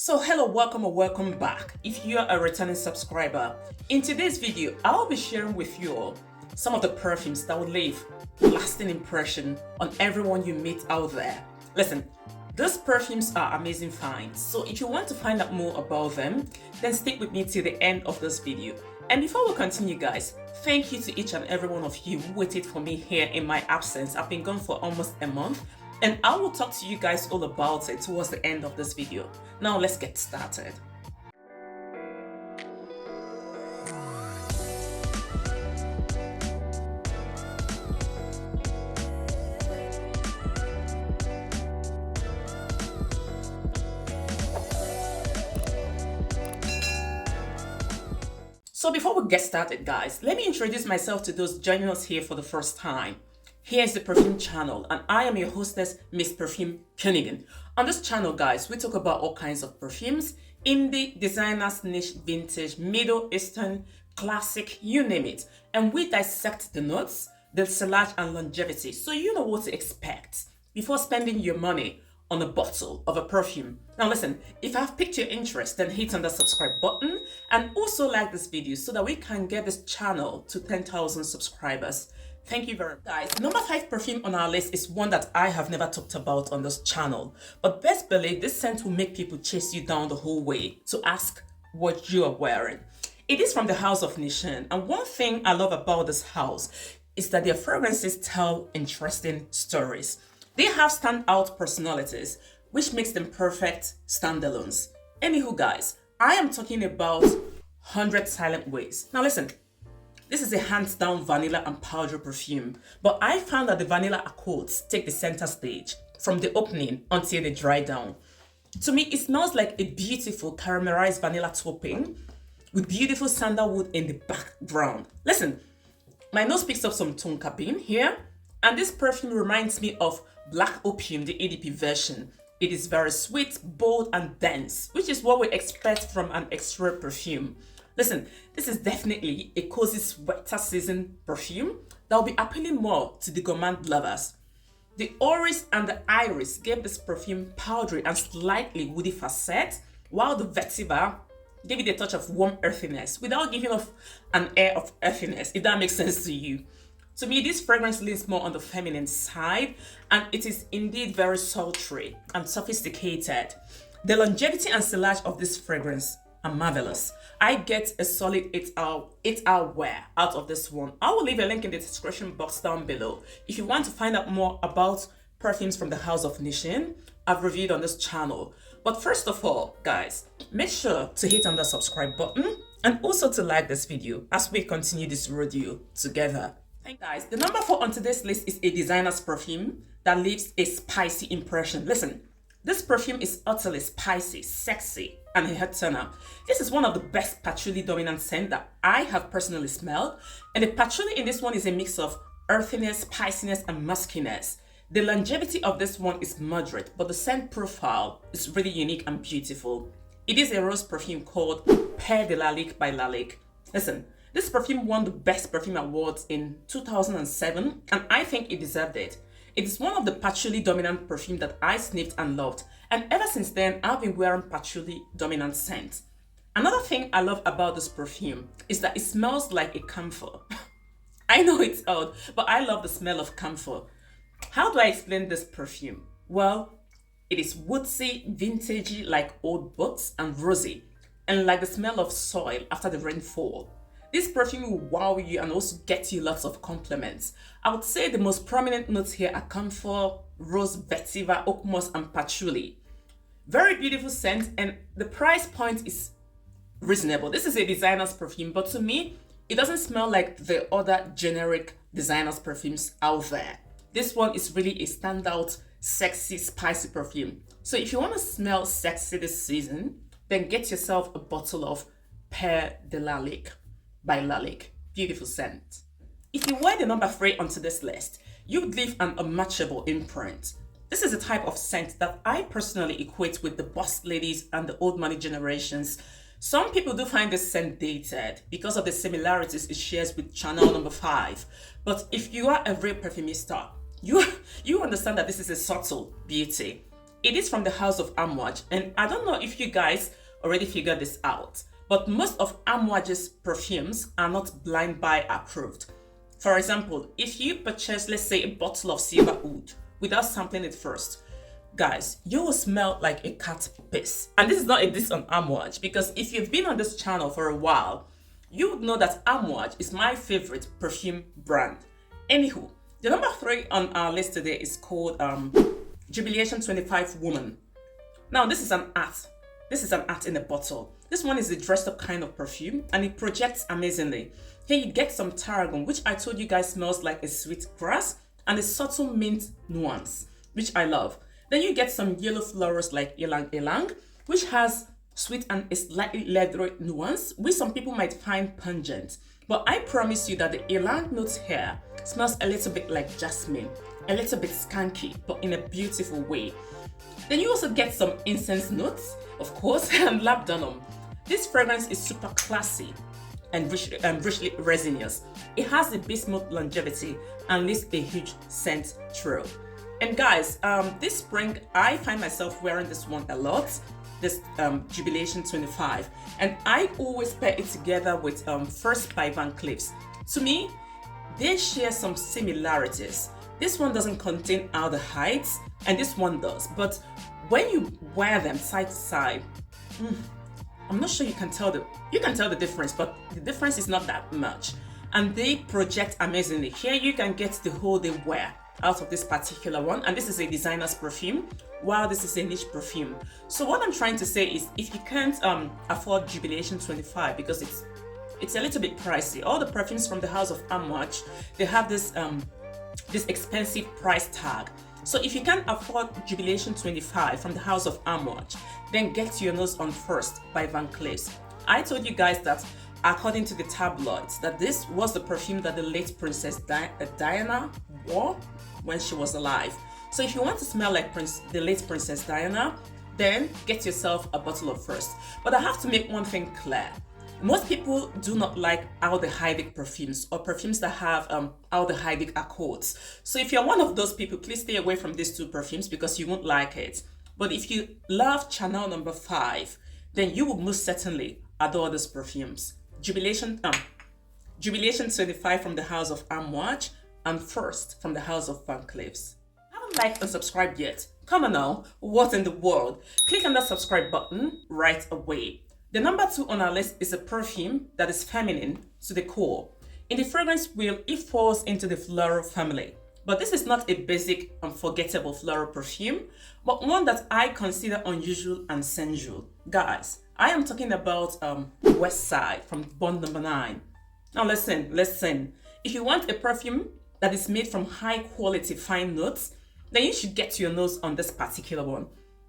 So hello, welcome or welcome back. If you are a returning subscriber, in today's video, I'll be sharing with you all some of the perfumes that will leave lasting impression on everyone you meet out there. Listen, these perfumes are amazing finds. So if you want to find out more about them, then stick with me till the end of this video. And before we continue, guys, thank you to each and every one of you who waited for me here in my absence. I've been gone for almost a month. And I will talk to you guys all about it towards the end of this video. Now let's get started. So before we get started, guys, let me introduce myself to those joining us here for the first time. Here's the Perfume Channel, and I am your hostess, Miss Perfume Channel. On this channel, guys, we talk about all kinds of perfumes, indie, designers, niche, vintage, Middle Eastern, classic, you name it. And we dissect the notes, the sillage and longevity, so you know what to expect before spending your money on a bottle of a perfume. Now listen, if I've piqued your interest, then hit on the subscribe button and also like this video so that we can get this channel to 10,000 subscribers. Thank you very much, guys. Number 5 perfume on our list is one that I have never talked about on this channel. But best believe this scent will make people chase you down the whole way to ask what you are wearing. It is from the house of Nishane, and one thing I love about this house is that their fragrances tell interesting stories. They have standout personalities, which makes them perfect standalones. Anywho, guys, I am talking about 100 Silent Ways. Now listen, this is a hands-down vanilla and powder perfume, but I found that the vanilla accords take the center stage from the opening until they dry down. To me, it smells like a beautiful caramelized vanilla topping with beautiful sandalwood in the background. Listen, my nose picks up some tonka bean here, and this perfume reminds me of Black Opium, the EDP version. It is very sweet, bold, and dense, which is what we expect from an extra perfume. Listen, this is definitely a cozy sweater season perfume that will be appealing more to the gourmand lovers. The orris and the iris gave this perfume powdery and slightly woody facet, while the vetiver gave it a touch of warm earthiness without giving off an air of earthiness, if that makes sense to you. To me, this fragrance leans more on the feminine side, and it is indeed very sultry and sophisticated. The longevity and sillage of this fragrance are marvelous. I get a solid 8-hour wear out of this one. I will leave a link in the description box down below. If you want to find out more about perfumes from the house of Nishane, I've reviewed on this channel. But first of all, guys, make sure to hit on the subscribe button and also to like this video as we continue this review together. Thank you, guys. The number 4 on today's list is a designer's perfume that leaves a spicy impression. Listen, this perfume is utterly spicy, sexy, and a head turner. This is one of the best patchouli dominant scents that I have personally smelled, and the patchouli in this one is a mix of earthiness, spiciness, and muskiness. The longevity of this one is moderate, but the scent profile is really unique and beautiful. It is a rose perfume called Pierre de Lalique by Lalique. Listen, this perfume won the Best Perfume Awards in 2007, and I think it deserved it. It is one of the patchouli dominant perfume that I sniffed and loved, and ever since then I've been wearing patchouli dominant scents. Another thing I love about this perfume is that it smells like a camphor. I know it's odd, but I love the smell of camphor. How do I explain this perfume? Well, it is woodsy, vintagey like old books, and rosy, and like the smell of soil after the rainfall. This perfume will wow you and also get you lots of compliments. I would say the most prominent notes here are camphor, rose, vetiver, oak moss, and patchouli. Very beautiful scent, and the price point is reasonable. This is a designer's perfume, but to me, it doesn't smell like the other generic designer's perfumes out there. This one is really a standout, sexy, spicy perfume. So if you want to smell sexy this season, then get yourself a bottle of Pierre de Lalique by Lalique. Beautiful scent. If you wear the number 3 onto this list, you would leave an unmatchable imprint. This is a type of scent that I personally equate with the boss ladies and the old money generations. Some people do find this scent dated because of the similarities it shares with Chanel number 5. But if you are a real perfumista, you understand that this is a subtle beauty. It is from the house of Amouage, and I don't know if you guys already figured this out, but most of Amouage's perfumes are not blind buy approved. For example, if you purchase, let's say, a bottle of silver oud without sampling it first, guys, you will smell like a cat piss. And this is not a diss on Amouage, because if you've been on this channel for a while, you would know that Amouage is my favorite perfume brand. Anywho, the number 3 on our list today is called Jubilation 25 Woman. Now, this is an art. This is an art in a bottle. This one is a dressed up kind of perfume and it projects amazingly. Here you get some tarragon, which I told you guys smells like a sweet grass, and a subtle mint nuance, which I love. Then you get some yellow florals like ylang ylang, which has sweet and a slightly leathery nuance, which some people might find pungent. But I promise you that the ylang notes here smells a little bit like jasmine, a little bit skanky, but in a beautiful way. Then you also get some incense notes, of course, and labdanum. This fragrance is super classy and richly resinous. It has a bismuth longevity and leaves a huge scent trail. And guys, this spring I find myself wearing this one a lot, this Jubilation 25, and I always pair it together with First by Van Cleef's. To me, they share some similarities. This one doesn't contain aldehydes, and this one does. But when you wear them side to side, I'm not sure you can tell the difference, but the difference is not that much. And they project amazingly. Here you can get the whole day wear out of this particular one, and this is a designer's perfume, while this is a niche perfume. So what I'm trying to say is, if you can't afford Jubilation 25 because it's a little bit pricey, all the perfumes from the house of Amouage, they have this expensive price tag. So if you can't afford Jubilation 25 from the house of Amouage, then get your nose on First by Van Cleef's. I told you guys that according to the tabloids, that this was the perfume that the late Princess Diana wore when she was alive. So if you want to smell like the late Princess Diana, then get yourself a bottle of First. But I have to make one thing clear. Most people do not like aldehydic perfumes or perfumes that have aldehydic accords. So if you're one of those people, please stay away from these two perfumes because you won't like it. But if you love Chanel number 5, then you will most certainly adore these perfumes. Jubilation 25 from the house of Amouage and First from the house of Van Cleef's. Haven't liked and subscribed yet? Come on now, what in the world? Click on that subscribe button right away. The number 2 on our list is a perfume that is feminine to the core. In the fragrance wheel, it falls into the floral family. But this is not a basic, unforgettable floral perfume, but one that I consider unusual and sensual. Guys, I am talking about West Side from Bond Number 9. Now listen. If you want a perfume that is made from high quality fine notes, then you should get your nose on this particular one.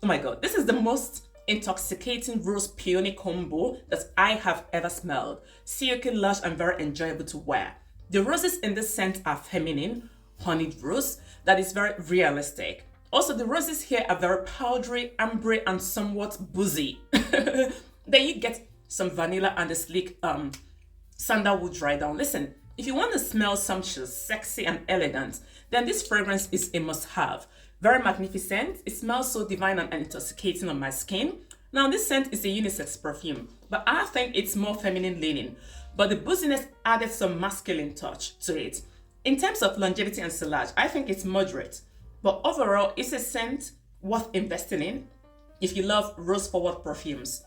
Oh my god, this is the most intoxicating rose peony combo that I have ever smelled. Silky, lush, and very enjoyable to wear. The roses in this scent are feminine, honeyed rose that is very realistic. Also, the roses here are very powdery, amber, and somewhat boozy. Then you get some vanilla and a sleek sandalwood dry down. Listen, if you want to smell sumptuous, sexy, and elegant, then this fragrance is a must-have. Very magnificent. It smells so divine and intoxicating on my skin. Now, this scent is a unisex perfume, but I think it's more feminine leaning. But the booziness added some masculine touch to it. In terms of longevity and sillage, I think it's moderate. But overall, it's a scent worth investing in if you love rose-forward perfumes.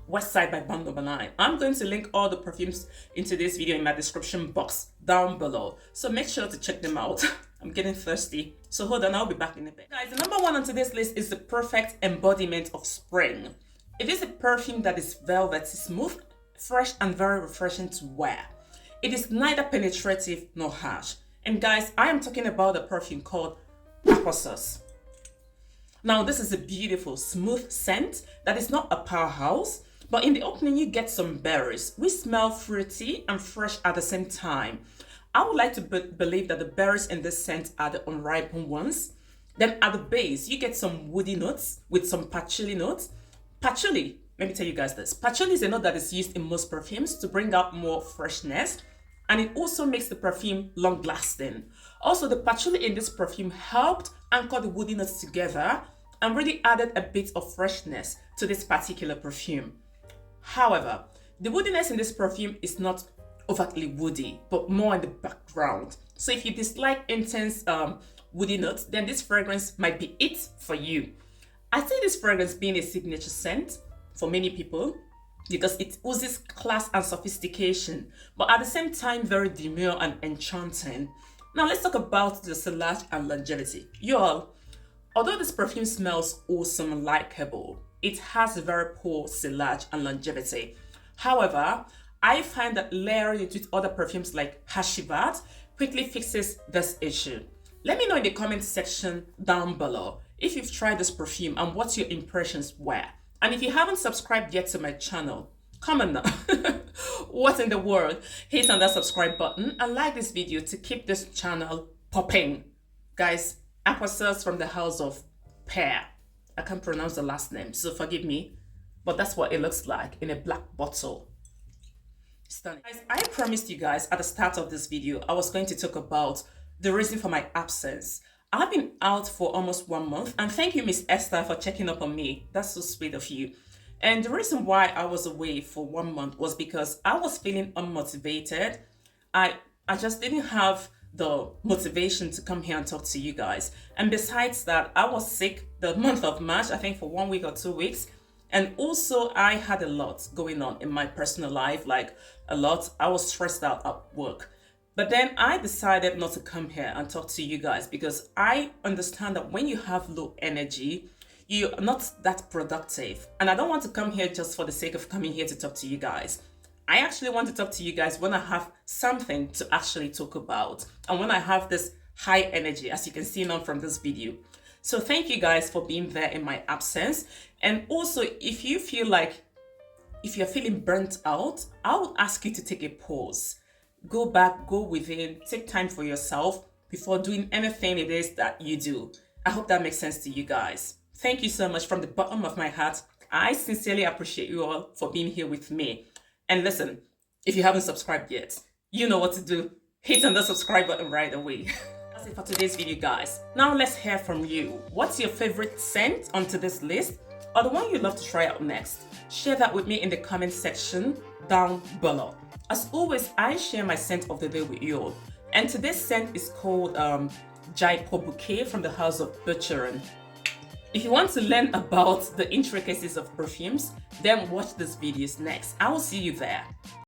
West Side by Bond Number 9. I'm going to link all the perfumes into this video in my description box down below. So make sure to check them out. I'm getting thirsty. So hold on, I'll be back in a bit. Guys, the number 1 on today's list is the perfect embodiment of spring. It is a perfume that is velvety smooth, fresh, and very refreshing to wear. It is neither penetrative nor harsh. And guys, I am talking about a perfume called Aqaysos. Now, this is a beautiful, smooth scent that is not a powerhouse, but in the opening, you get some berries, which smell fruity and fresh at the same time. I would like to believe that the berries in this scent are the unripened ones. Then at the base, you get some woody notes with some patchouli notes. Patchouli, let me tell you guys this. Patchouli is a note that is used in most perfumes to bring out more freshness, and it also makes the perfume long-lasting. Also, the patchouli in this perfume helped anchor the woody notes together and really added a bit of freshness to this particular perfume. However, the woodiness in this perfume is not overtly woody, but more in the background. So if you dislike intense woody notes, then this fragrance might be it for you. I see this fragrance being a signature scent for many people because it oozes class and sophistication, but at the same time very demure and enchanting. Now let's talk about the sillage and longevity. Y'all, although this perfume smells awesome and likable, it has a very poor sillage and longevity. However, I find that layering it with other perfumes like Hashivat quickly fixes this issue. Let me know in the comment section down below if you've tried this perfume and what your impressions were. And if you haven't subscribed yet to my channel, come on now. What in the world? Hit on that subscribe button and like this video to keep this channel popping. Guys, Aqaysos from the house of Pierre. I can't pronounce the last name, so forgive me. But that's what it looks like in a black bottle. Stunning. Guys, I promised you guys at the start of this video, I was going to talk about the reason for my absence. I've been out for almost 1 month, and thank you, Miss Esther, for checking up on me. That's so sweet of you. And the reason why I was away for 1 month was because I was feeling unmotivated. I just didn't have the motivation to come here and talk to you guys. And besides that, I was sick the month of March, I think for 1 week or 2 weeks. And also I had a lot going on in my personal life, like a lot. I was stressed out at work. But then I decided not to come here and talk to you guys because I understand that when you have low energy, you're not that productive. And I don't want to come here just for the sake of coming here to talk to you guys. I actually want to talk to you guys when I have something to actually talk about and when I have this high energy, as you can see now from this video. So thank you guys for being there in my absence. And also, if you feel like, if you're feeling burnt out, I would ask you to take a pause. Go back, go within, take time for yourself before doing anything it is that you do. I hope that makes sense to you guys. Thank you so much from the bottom of my heart. I sincerely appreciate you all for being here with me. And listen, if you haven't subscribed yet, you know what to do. Hit on the subscribe button right away. That's it for today's video, guys. Now let's hear from you. What's your favorite scent onto this list, or the one you'd love to try out next? Share that with me in the comment section down below. As always, I share my scent of the day with you all. And today's scent is called Jaipur Bouquet from the house of Perfumes. If you want to learn about the intricacies of perfumes, then watch this videos next. I will see you there.